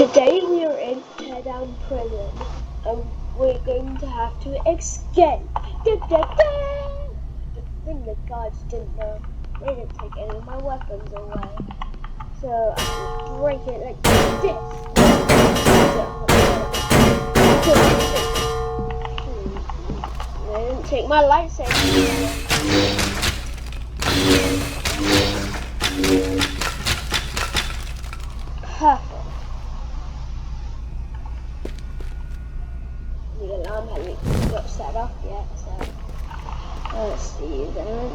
Today we are in Teardown prison and we're going to have to escape. The thing the guards didn't know, they didn't take any of my weapons away. So I can break it like this. They didn't take my lightsaber away. Perfect. The alarm hasn't got set off yet, so let's see then.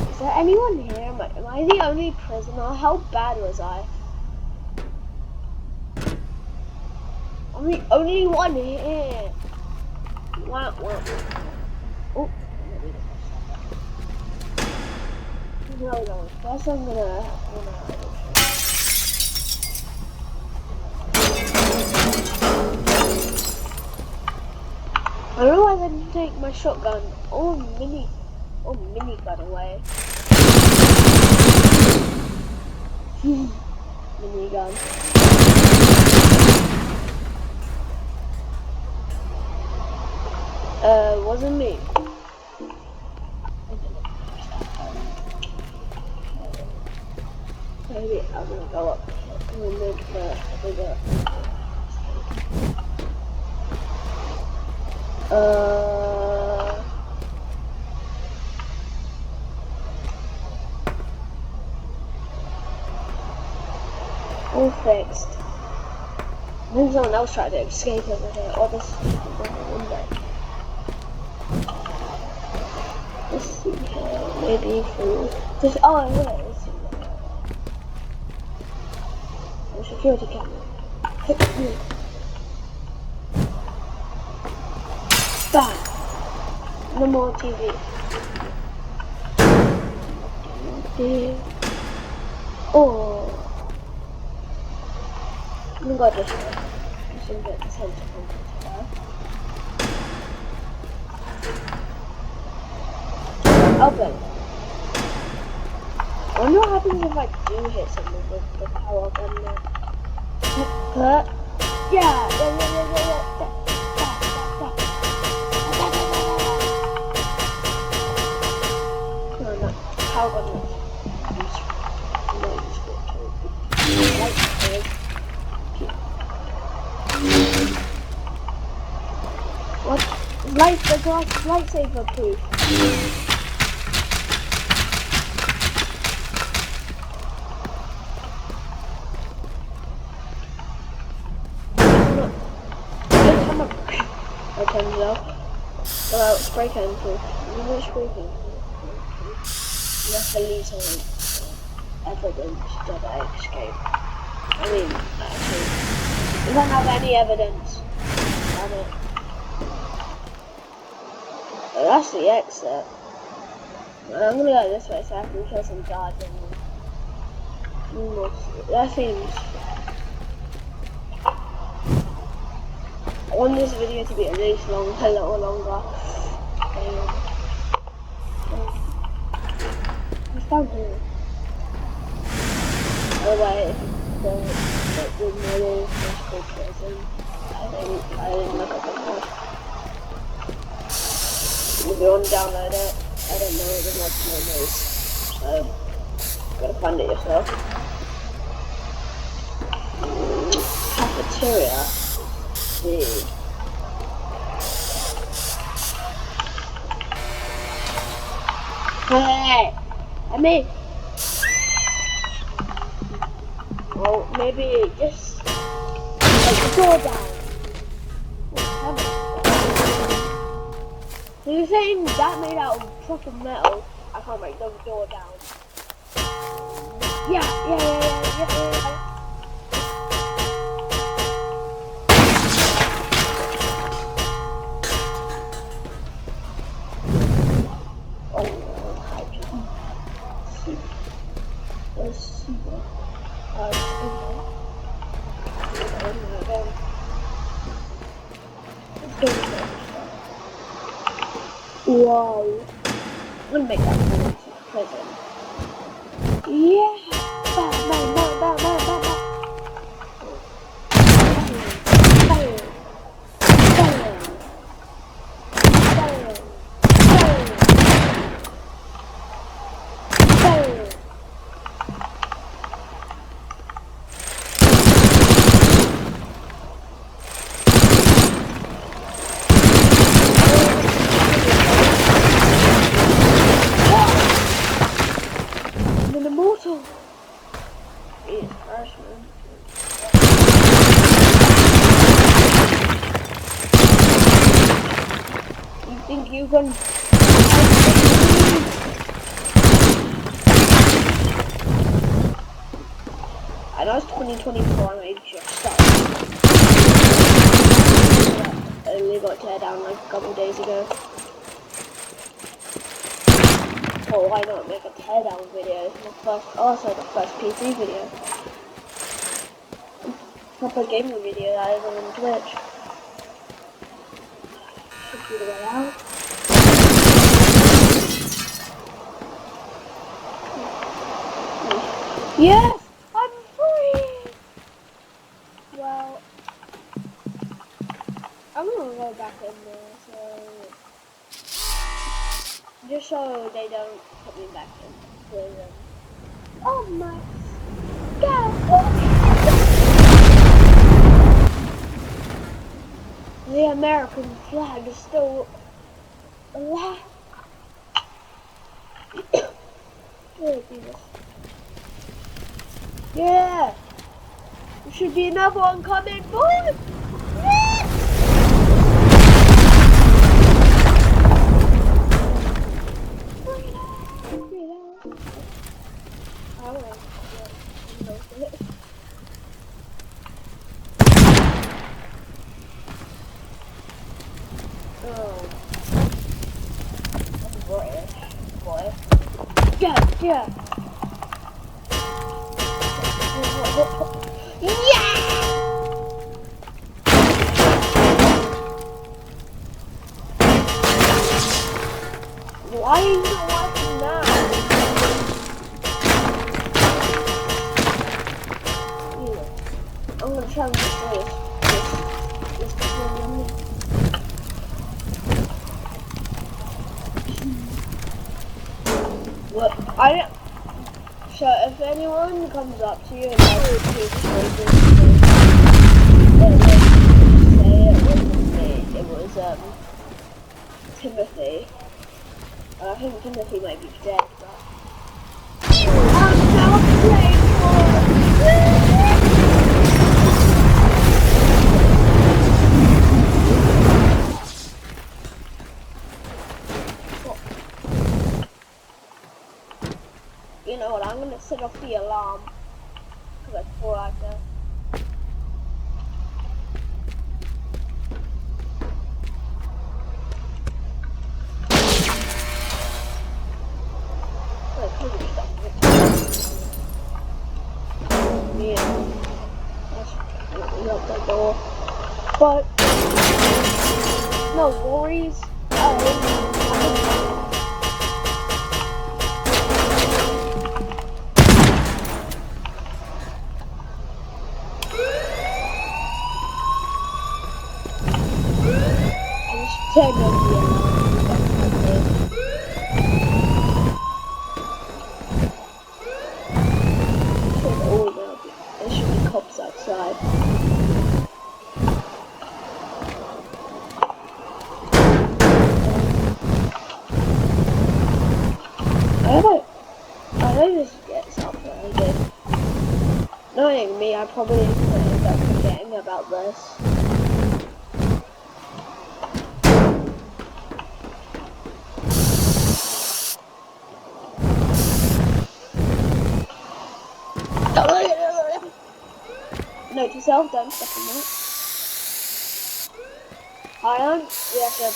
Is there anyone here? Am I the only prisoner? How bad was I? I'm the only one here. Wah, wah. Oh, no. First I'm gonna I don't know why they didn't take my shotgun or minigun away. Minigun. Wasn't me. Maybe I'm gonna go up and then bigger. All fixed. Then someone else tried to escape over here, or this window. Let's see here, maybe through this. Oh, here. Let's see. The security camera. Bam! No more TV. Oh. I'm gonna go this way. I should get the center from this way. Open. I wonder what happens if I do hit someone with the power gun now. Yeah. No, power gun is what? The glass is lightsaber proof. I turned it off. Well, spray can proof. You know spray can proof. You have to leave some evidence that I escaped. I mean, actually, we don't have any evidence on it. But that's the exit. I'm gonna go this way so I can kill some guards and that seems. I want this video to be at least long, a little longer. What's down here? Oh wait, the middle physical prison. I didn't look at the mod. If you want to download it, I don't know the mod's name is, so gotta find it yourself. Cafeteria. Hey, I mean, well, maybe just take the door down. So you're saying that made out of proper metal? I can't break the door down. Yeah. Wow. I'm gonna make that prison. Yeah! Bam, bam, bam, bam, bam, bam, bam. You can. I know it's 2024 and I just started. I only got Teardown like a couple days ago. Oh, why not make a Teardown video? Also the first PC video. Proper gaming video that isn't on Twitch. Should be the way out. Yes! I'm free! Well, I'm gonna go back in there, so just so they don't put me back in. Oh my god! The American flag is still alive. Oh, Jesus. Yeah! There should be another one coming, boys! Yes! Boy. Yeah! Yeah! Why are you not watching now? Yeah. I'm gonna try and destroy this one. What? So if anyone comes up to you and asks you to destroy this, say it wasn't me. It was Timothy. I think Timothy might be dead, but I'm now playing for You know what, I'm gonna set off the alarm because I feel like that. But no worries. Turn on the alarm. There should be cops outside. I just get something I did. Knowing me, I probably end up forgetting about this. Note to self, don't step in that. Iron, we have to have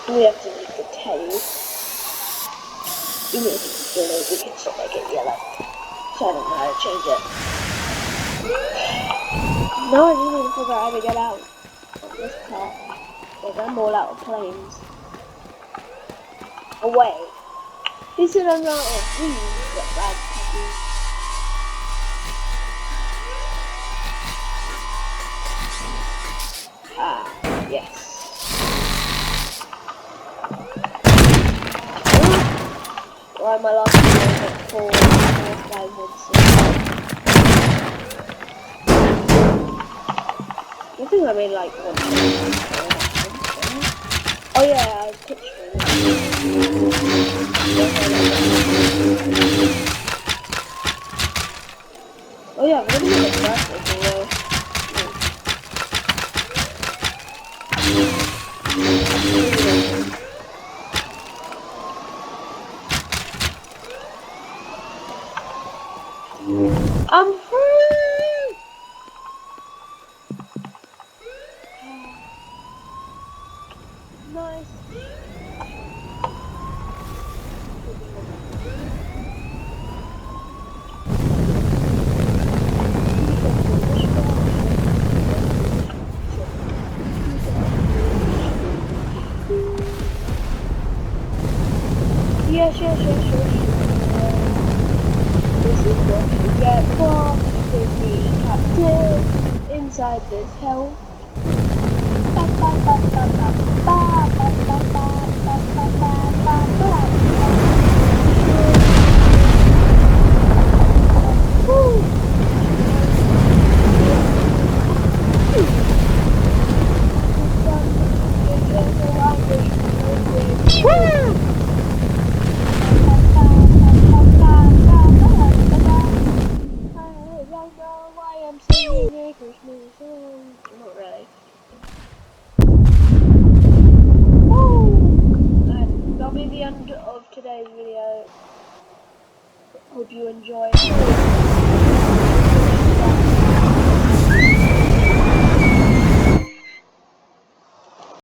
we have to make the tail. Even if it's yellow, we can still make it yellow. So I don't know how to change it. Now I just need to figure out how to get out of this car. Because I'm all out of planes. Away. He said I'm not a please, but bad puppy. Ah, yes. Why my last video got 4 diamonds. If think I made like one. Oh yeah, I pitched it. Oh yeah, I'm gonna be the graphic anyway. I'm free! Nice. Yes. This is what you get for being captive inside this hell. Not really. And that'll be the end of today's video. Hope you enjoyed.